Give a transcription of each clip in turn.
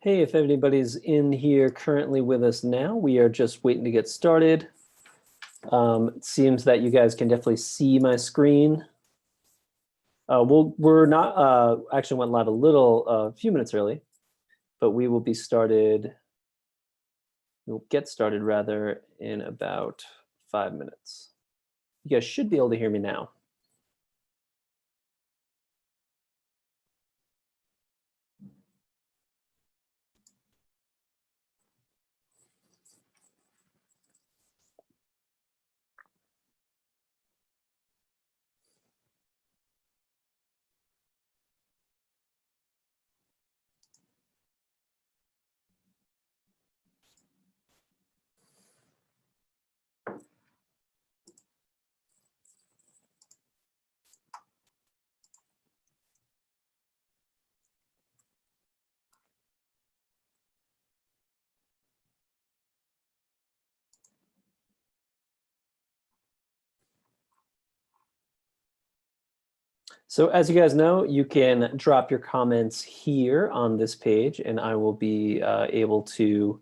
Hey, if anybody's in here currently with us now, we are just waiting to get started. It seems that you guys can definitely see my screen. We're not actually went live a few minutes early, but we will be started. We'll get started rather in about 5 minutes. You guys should be able to hear me now. So as you guys know, you can drop your comments here on this page, and I will be able to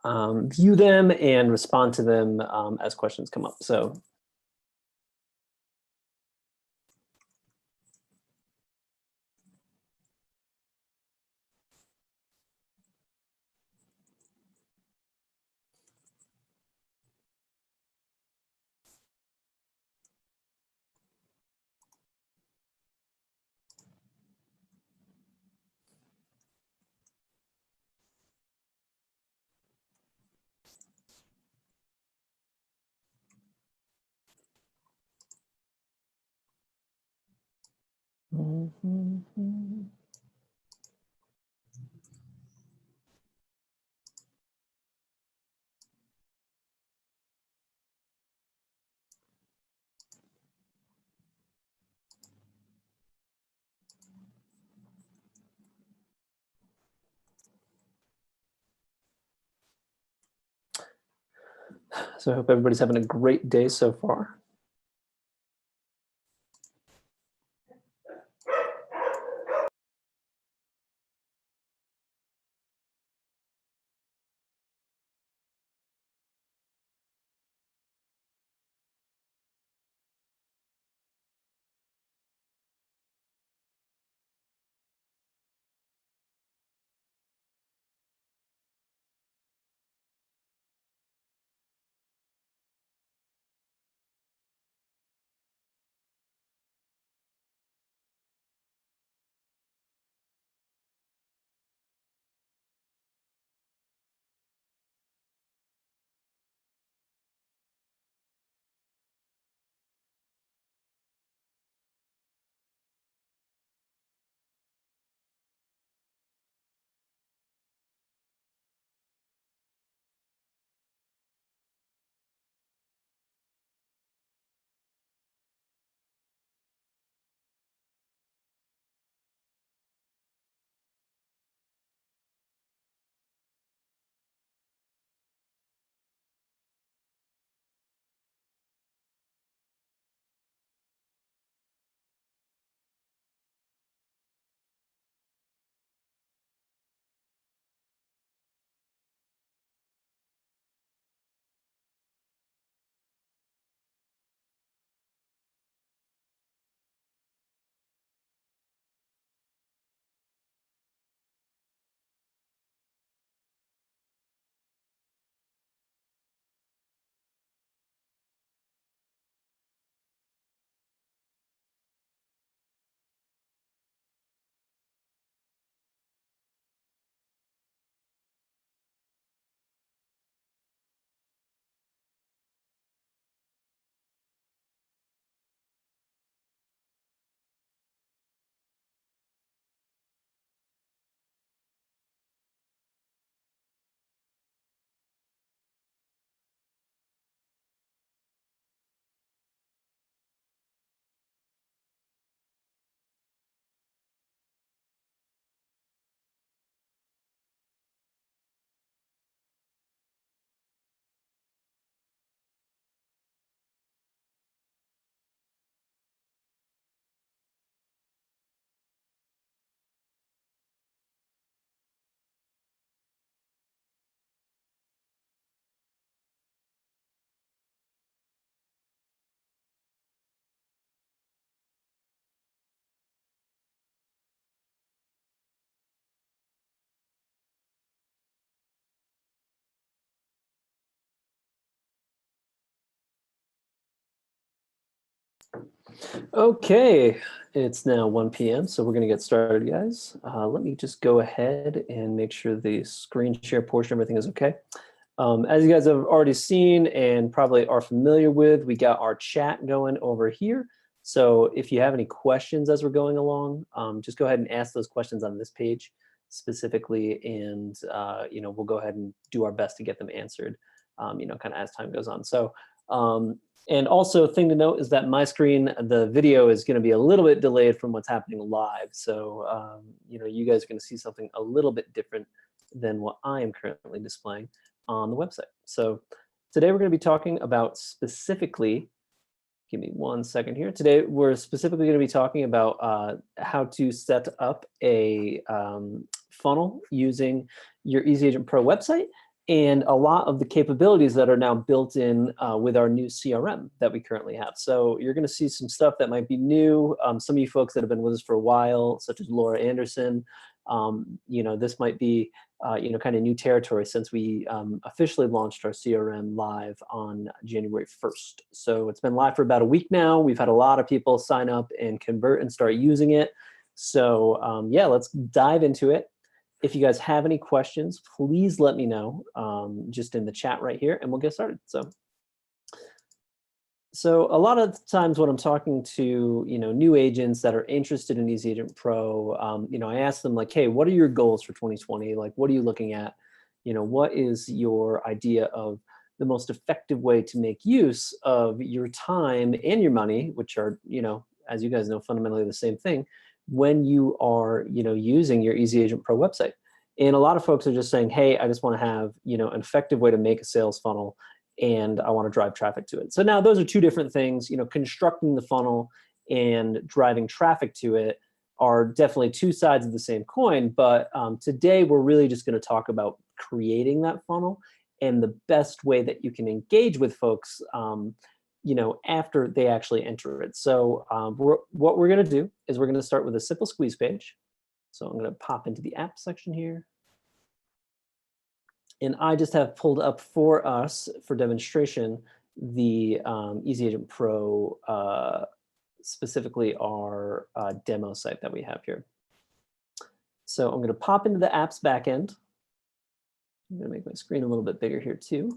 view them and respond to them as questions come up. So I hope everybody's having a great day so far. Okay, it's now 1 p.m., so we're going to get started, guys. Let me just go ahead and make sure the screen share portion, everything is okay. As you guys have already seen and probably are familiar with, we got our chat going over here. So if you have any questions as we're going along, just go ahead and ask those questions on this page specifically, and we'll go ahead and do our best to get them answered, kind of as time goes on. So, and also thing to note is that my screen, the video is going to be a little bit delayed from what's happening live. So, you guys are going to see something a little bit different than what I am currently displaying on the website. So today we're going to be talking about specifically, give me 1 second here. Today we're specifically going to be talking about how to set up a funnel using your EasyAgentPro website and a lot of the capabilities that are now built in with our new CRM that we currently have. So you're going to see some stuff that might be new. Some of you folks that have been with us for a while, such as Laura Anderson, this might be kind of new territory since we officially launched our CRM live on January 1st. So it's been live for about a week now. We've had a lot of people sign up and convert and start using it. So yeah, let's dive into it. If you guys have any questions, please let me know just in the chat right here, and we'll get started. So a lot of times when I'm talking to new agents that are interested in EasyAgentPro, I ask them like, hey, what are your goals for 2020? Like, what are you looking at? What is your idea of the most effective way to make use of your time and your money, which are, as you guys know, fundamentally the same thing, when you are, using your EasyAgentPro website. And a lot of folks are just saying, hey, I just want to have, an effective way to make a sales funnel, and I want to drive traffic to it. So now those are two different things. Constructing the funnel and driving traffic to it are definitely two sides of the same coin. But today we're really just going to talk about creating that funnel and the best way that you can engage with folks after they actually enter it. So what we're going to do is we're going to start with a simple squeeze page. So I'm going to pop into the app section here. And I just have pulled up for us, for demonstration, the EasyAgentPro, specifically our demo site that we have here. So I'm going to pop into the apps backend. I'm going to make my screen a little bit bigger here too.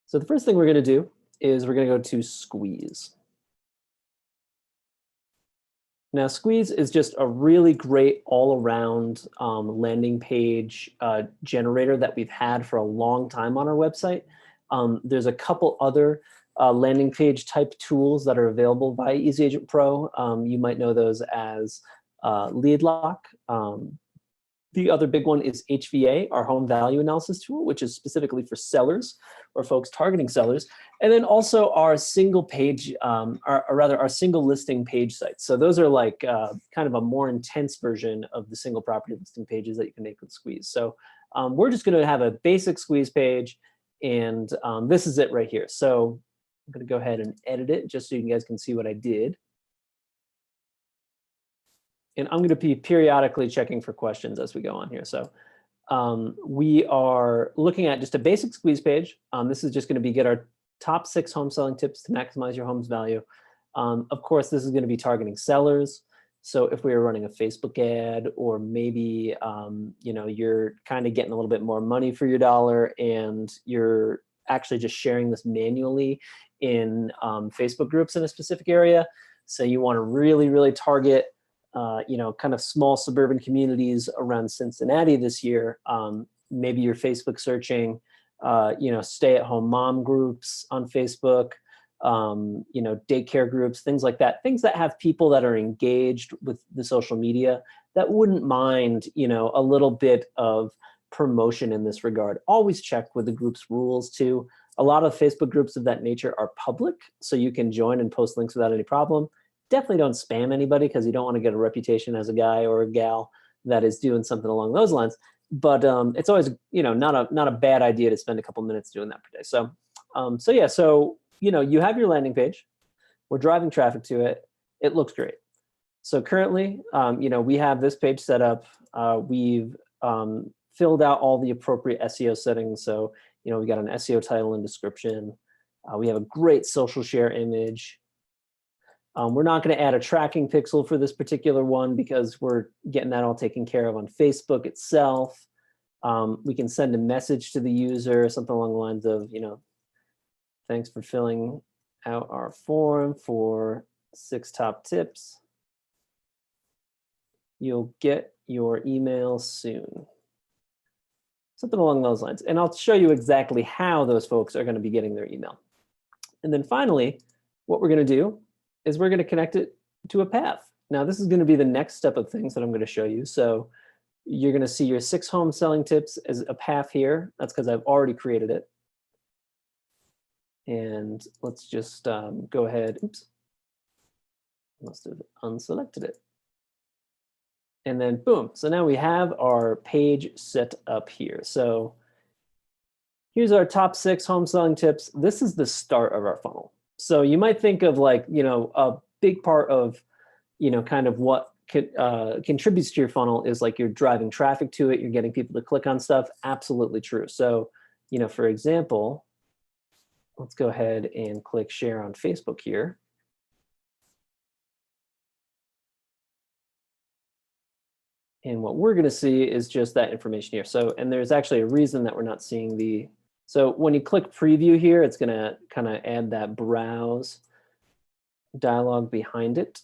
So the first thing we're going to do is we're going to go to Squeeze. Now, Squeeze is just a really great all-around landing page generator that we've had for a long time on our website. There's a couple other landing page type tools that are available by EasyAgentPro. You might know those as LeadLock. The other big one is HVA, our home value analysis tool, which is specifically for sellers or folks targeting sellers. And then also our single page, or rather our single listing page sites. So those are like kind of a more intense version of the single property listing pages that you can make with Squeeze. So we're just going to have a basic Squeeze page, and this is it right here. So I'm going to go ahead and edit it just so you guys can see what I did. And I'm going to be periodically checking for questions as we go on here. So we are looking at just a basic Squeeze page. This is just going to be get our top 6 home selling tips to maximize your home's value. Of course, this is going to be targeting sellers. So if we were running a Facebook ad, or maybe you're kind of getting a little bit more money for your dollar, and you're actually just sharing this manually in Facebook groups in a specific area. So you want to really, really target kind of small suburban communities around Cincinnati this year. Maybe you're Facebook searching, stay-at-home mom groups on Facebook, daycare groups, things like that. Things that have people that are engaged with the social media that wouldn't mind, a little bit of promotion in this regard. Always check with the group's rules too. A lot of Facebook groups of that nature are public, so you can join and post links without any problem. Definitely don't spam anybody, because you don't want to get a reputation as a guy or a gal that is doing something along those lines. But it's always, not a bad idea to spend a couple minutes doing that per day. So, you have your landing page. We're driving traffic to it. It looks great. So currently, we have this page set up. We've filled out all the appropriate SEO settings. So, we got an SEO title and description. We have a great social share image. We're not going to add a tracking pixel for this particular one because we're getting that all taken care of on Facebook itself. We can send a message to the user, something along the lines of, thanks for filling out our form for 6 top tips. You'll get your email soon. Something along those lines. And I'll show you exactly how those folks are going to be getting their email. And then finally, what we're going to do is we're going to connect it to a path. Now, this is going to be the next step of things that I'm going to show you. So you're going to see your 6 home selling tips as a path here. That's because I've already created it. And let's just go ahead. Oops. Must have unselected it. And then boom. So now we have our page set up here. So here's our top 6 home selling tips. This is the start of our funnel. So you might think of like, a big part of, kind of what contributes to your funnel is like you're driving traffic to it. You're getting people to click on stuff. Absolutely true. So, for example, let's go ahead and click share on Facebook here. And what we're going to see is just that information here. So, and there's actually a reason that we're not seeing the, so when you click preview here, it's going to kind of add that browse dialog behind it.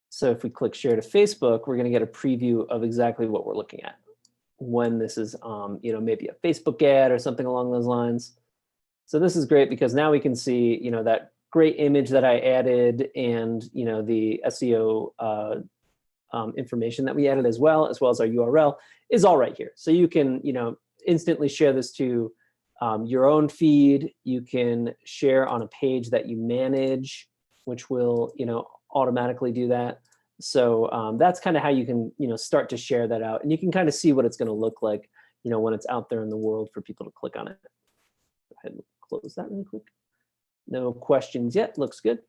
So if we click share to Facebook, we're going to get a preview of exactly what we're looking at when this is, maybe a Facebook ad or something along those lines. So this is great because now we can see, that great image that I added and, the SEO information that we added as well as our URL is all right here. So you can, instantly share this to your own feed. You can share on a page that you manage, which will, automatically do that. So that's kind of how you can, start to share that out, and you can kind of see what it's going to look like, when it's out there in the world for people to click on it. Go ahead and close that really quick. No questions yet. Looks good.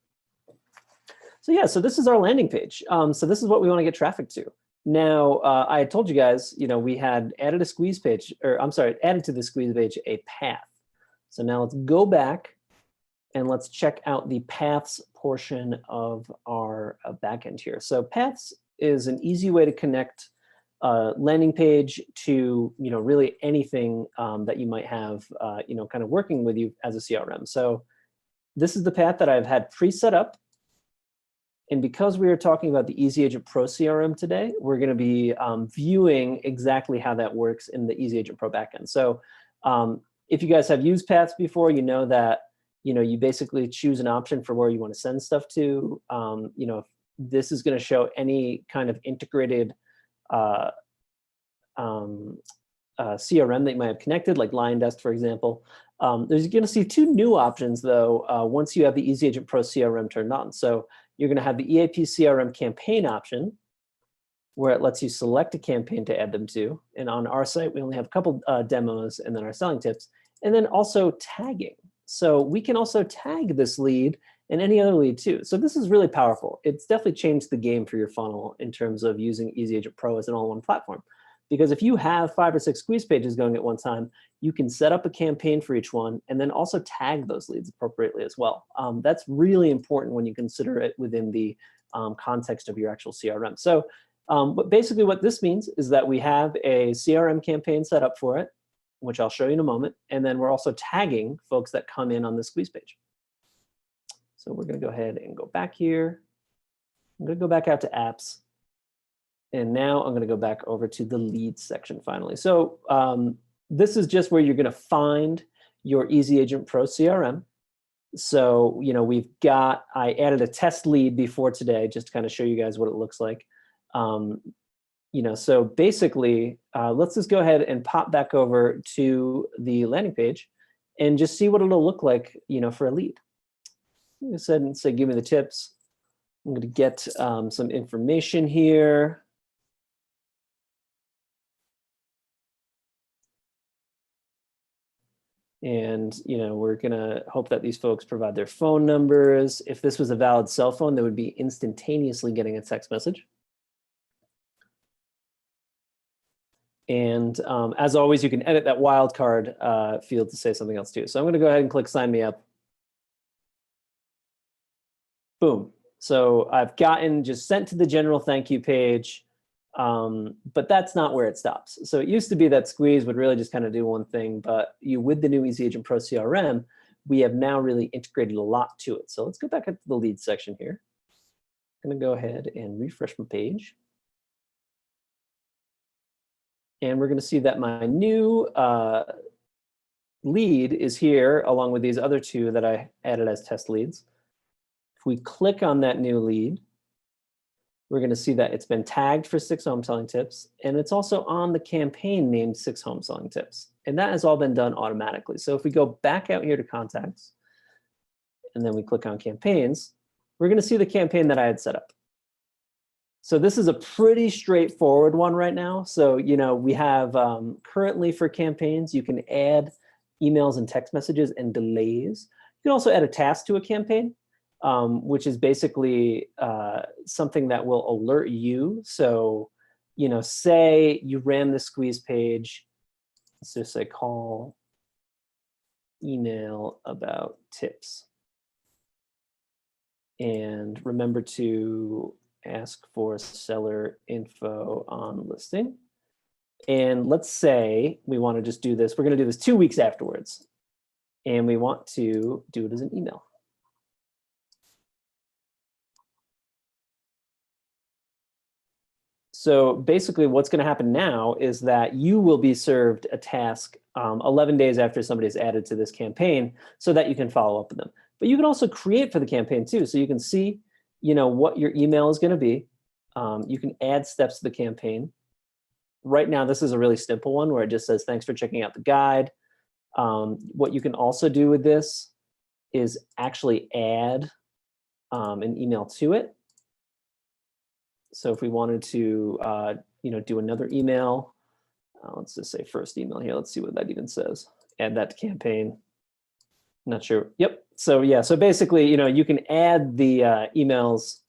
So yeah, so this is our landing page. So this is what we want to get traffic to. Now, I had told you guys, we had added a squeeze page, or I'm sorry, added to the squeeze page a path. So now let's go back and let's check out the paths portion of our backend here. So paths is an easy way to connect landing page to, really anything that you might have, kind of working with you as a CRM. So this is the path that I've had pre-set up. And because we are talking about the EasyAgentPro CRM today, we're going to be viewing exactly how that works in the EasyAgentPro backend. So if you guys have used paths before, you know that you basically choose an option for where you want to send stuff to. This is going to show any kind of integrated CRM that you might have connected, like LionDesk, for example. There's going to see 2 new options, though, once you have the EasyAgentPro CRM turned on. So you're going to have the EAP CRM campaign option, where it lets you select a campaign to add them to. And on our site, we only have a couple demos and then our selling tips. And then also tagging. So we can also tag this lead and any other lead too. So this is really powerful. It's definitely changed the game for your funnel in terms of using EasyAgentPro as an all-in-one platform. Because if you have 5 or 6 squeeze pages going at one time, you can set up a campaign for each one and then also tag those leads appropriately as well. That's really important when you consider it within the context of your actual CRM. So but basically what this means is that we have a CRM campaign set up for it, which I'll show you in a moment. And then we're also tagging folks that come in on the squeeze page. So we're going to go ahead and go back here. I'm going to go back out to apps. And now I'm going to go back over to the leads section finally. So this is just where you're going to find your EasyAgentPro CRM. So, I added a test lead before today, just to kind of show you guys what it looks like. So basically, let's just go ahead and pop back over to the landing page and just see what it'll look like, for a lead. I'm going to go ahead and say, give me the tips. I'm going to get some information here. And, we're going to hope that these folks provide their phone numbers. If this was a valid cell phone, they would be instantaneously getting a text message. And as always, you can edit that wildcard field to say something else too. So I'm going to go ahead and click sign me up. boom. So I've gotten just sent to the general thank you page, but that's not where it stops. So it used to be that Squeeze would really just kind of do one thing, but with the new EasyAgentPro CRM, we have now really integrated a lot to it. So let's go back up to the leads section here. I'm gonna go ahead and refresh my page. And we're gonna see that my new lead is here along with these other two that I added as test leads. If we click on that new lead, we're going to see that it's been tagged for 6 home selling tips, and it's also on the campaign named 6 home selling tips. And that has all been done automatically. So if we go back out here to contacts, and then we click on campaigns, we're going to see the campaign that I had set up. So this is a pretty straightforward one right now. So, we have currently for campaigns, you can add emails and text messages and delays. You can also add a task to a campaign, which is basically something that will alert you. So, say you ran the Squeeze page, let's just say call email about tips. And remember to ask for seller info on listing. And let's say we want to just do this. We're going to do this 2 weeks afterwards. And we want to do it as an email. So basically what's going to happen now is that you will be served a task 11 days after somebody's added to this campaign so that you can follow up with them. But you can also create for the campaign too. So you can see, what your email is going to be. You can add steps to the campaign. Right now, this is a really simple one where it just says, thanks for checking out the guide. What you can also do with this is actually add an email to it. So if we wanted to, do another email, let's just say first email here. Let's see what that even says. Add that to campaign. Not sure. Yep. So yeah. So basically, you can add the emails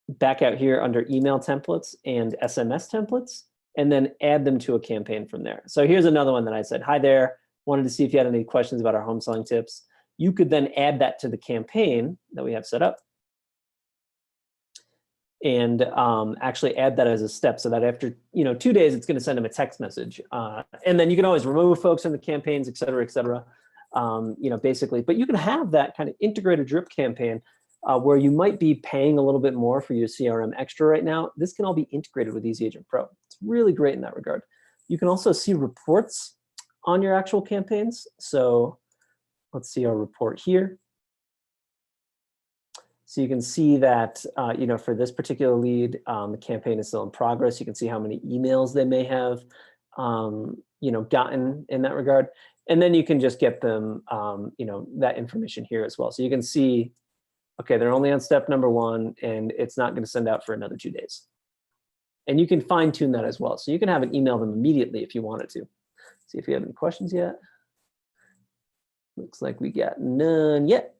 back out here under email templates and SMS templates, and then add them to a campaign from there. So here's another one that I said, hi there, wanted to see if you had any questions about our home selling tips. You could then add that to the campaign that we have set up and actually add that as a step so that after 2 days, it's going to send them a text message. And then you can always remove folks from the campaigns, et cetera, basically. But you can have that kind of integrated drip campaign where you might be paying a little bit more for your CRM extra right now. This can all be integrated with EasyAgentPro. It's really great in that regard. You can also see reports on your actual campaigns. So let's see our report here. So you can see that, for this particular lead, the campaign is still in progress. You can see how many emails they may have, gotten in that regard. And then you can just get them, that information here as well. So you can see, okay, they're only on step number 1, and it's not going to send out for another 2 days. And you can fine tune that as well. So you can have it email them immediately if you wanted to. See if you have any questions yet. Looks like we got none yet.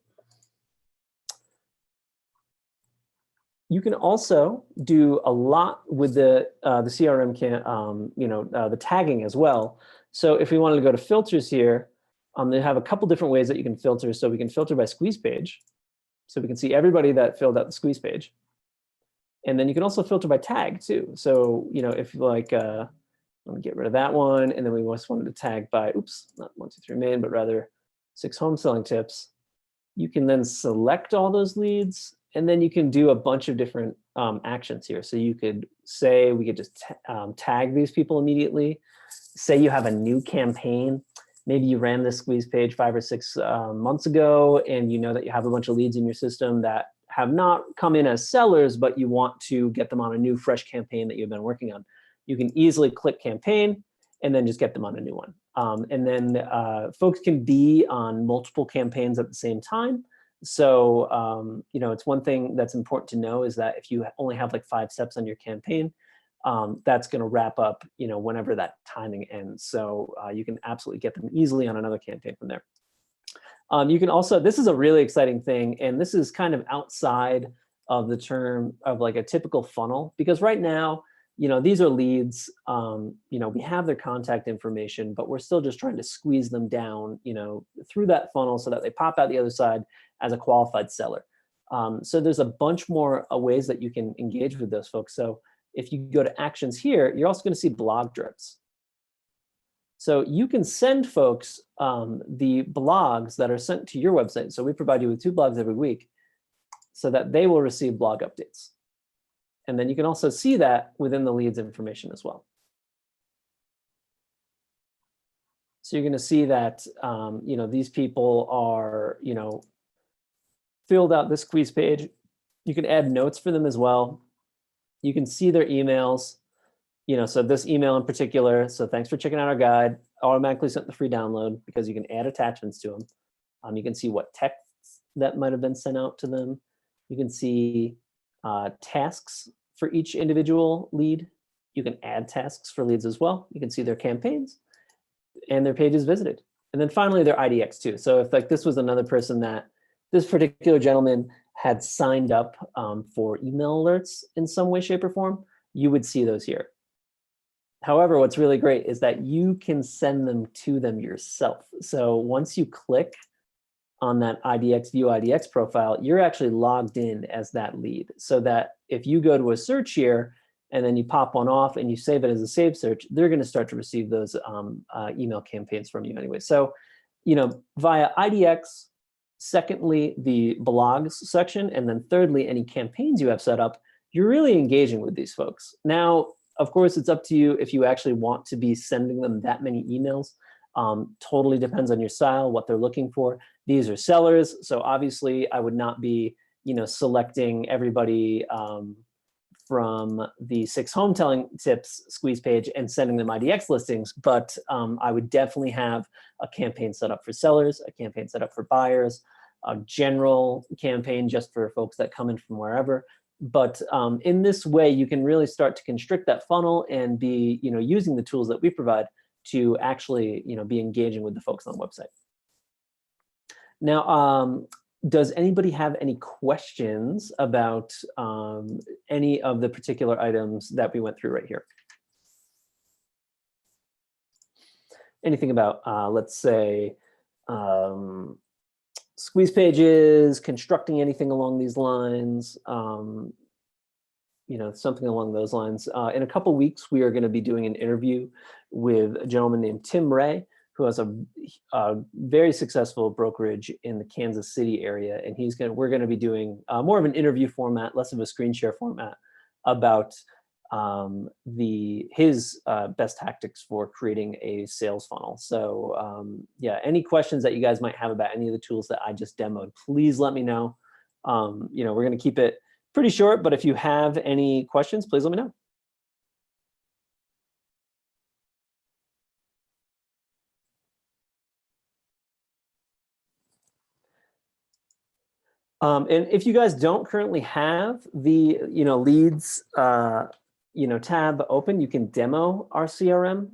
You can also do a lot with the CRM, the tagging as well. So if we wanted to go to filters here, they have a couple different ways that you can filter. So we can filter by squeeze page. So we can see everybody that filled out the squeeze page. And then you can also filter by tag too. So, if you like, let me get rid of that one. And then we just wanted to tag by, oops, not 1, 2, 3 main, but rather 6 home selling tips. You can then select all those leads, and then you can do a bunch of different actions here. So you could say, we could just tag these people immediately. Say you have a new campaign. Maybe you ran this squeeze page 5 or 6 months ago, and you know that you have a bunch of leads in your system that have not come in as sellers, but you want to get them on a new, fresh campaign that you've been working on. You can easily click campaign and then just get them on a new one. And then folks can be on multiple campaigns at the same time. So, it's one thing that's important to know is that if you only have like 5 steps on your campaign, that's going to wrap up, whenever that timing ends. So you can absolutely get them easily on another campaign from there. You can also, this is a really exciting thing, and this is kind of outside of the term of like a typical funnel, because right now, these are leads, we have their contact information, but we're still just trying to squeeze them down, through that funnel so that they pop out the other side as a qualified seller. So there's a bunch more ways that you can engage with those folks. So if you go to actions here, you're also going to see blog drips. So you can send folks the blogs that are sent to your website. So we provide you with 2 blogs every week so that they will receive blog updates. And then you can also see that within the leads information as well. So you're going to see that these people are filled out this squeeze page. You can add notes for them as well. You can see their emails. So this email in particular, so thanks for checking out our guide, automatically sent the free download because you can add attachments to them. You can see what texts that might have been sent out to them. You can see tasks for each individual lead. You can add tasks for leads as well. You can see their campaigns and their pages visited. And then finally, their IDX too. So if like this was another person that this particular gentleman had signed up for email alerts in some way, shape, or form, you would see those here. However, what's really great is that you can send them to them yourself. So once you click on that IDX View IDX profile, you're actually logged in as that lead. So that if you go to a search here and then you pop one off and you save it as a saved search, they're going to start to receive those email campaigns from you anyway. So, via IDX, secondly, the blogs section, and then thirdly, any campaigns you have set up, you're really engaging with these folks. Now, of course, it's up to you if you actually want to be sending them that many emails. Totally depends on your style, what they're looking for. These are sellers, so obviously I would not be, selecting everybody from the 6 home telling tips squeeze page and sending them IDX listings, but I would definitely have a campaign set up for sellers, a campaign set up for buyers, a general campaign just for folks that come in from wherever. But in this way, you can really start to constrict that funnel and be, using the tools that we provide to actually, be engaging with the folks on the website. Now, does anybody have any questions about any of the particular items that we went through right here? Anything about, let's say, squeeze pages, constructing anything along these lines, something along those lines. In a couple weeks, we are going to be doing an interview with a gentleman named Tim Ray, who has a very successful brokerage in the Kansas City area, and we're going to be doing more of an interview format, less of a screen share format, about his best tactics for creating a sales funnel. So yeah, any questions that you guys might have about any of the tools that I just demoed, please let me know. We're going to keep it pretty short, but if you have any questions, please let me know. And if you guys don't currently have the leads tab open, you can demo our CRM.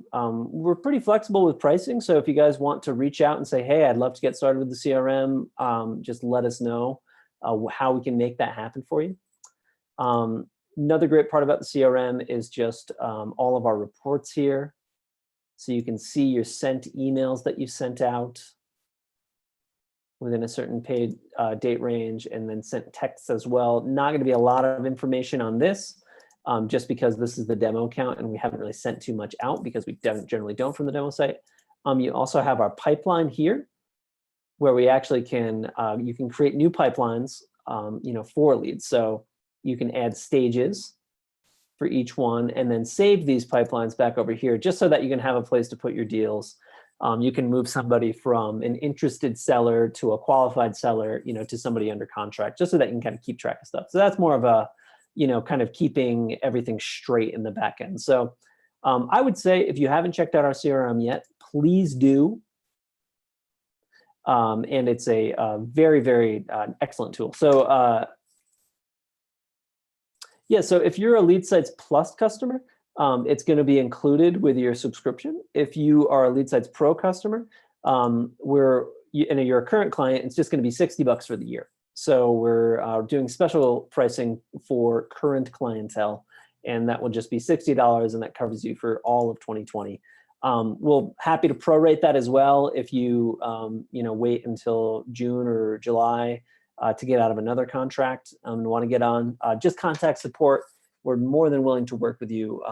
We're pretty flexible with pricing, so if you guys want to reach out and say, hey, I'd love to get started with the CRM, just let us know how we can make that happen for you. Another great part about the CRM is just all of our reports here. So you can see your sent emails that you sent out within a certain paid date range, and then sent texts as well. Not going to be a lot of information on this, just because this is the demo account and we haven't really sent too much out because we generally don't from the demo site. You also have our pipeline here, where we actually you can create new pipelines, for leads. So you can add stages for each one and then save these pipelines back over here, just so that you can have a place to put your deals. You can move somebody from an interested seller to a qualified seller, to somebody under contract, just so that you can kind of keep track of stuff. So that's more of a, kind of keeping everything straight in the back end. So I would say if you haven't checked out our CRM yet, please do. And it's a very, very excellent tool. So yeah, so if you're a LeadSites Plus customer, it's going to be included with your subscription. If you are a LeadSites Pro customer, you're a current client, it's just going to be $60 for the year. So we're doing special pricing for current clientele, and that will just be $60, and that covers you for all of 2020. We'll happy to prorate that as well if you wait until June or July to get out of another contract and want to get on, just contact support. We're more than willing to work with you,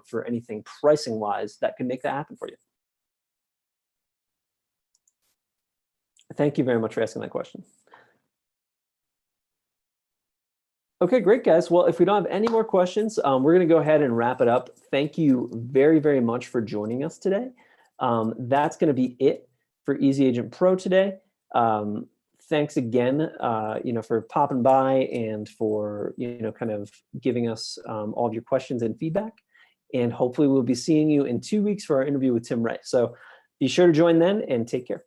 for anything pricing wise that can make that happen for you. Thank you very much for asking that question. Okay, great, guys. Well, if we don't have any more questions, we're going to go ahead and wrap it up. Thank you very, very much for joining us today. That's going to be it for EasyAgentPro today. Thanks again, for popping by and for, kind of giving us all of your questions and feedback. And hopefully we'll be seeing you in 2 weeks for our interview with Tim Ray. So be sure to join then and take care.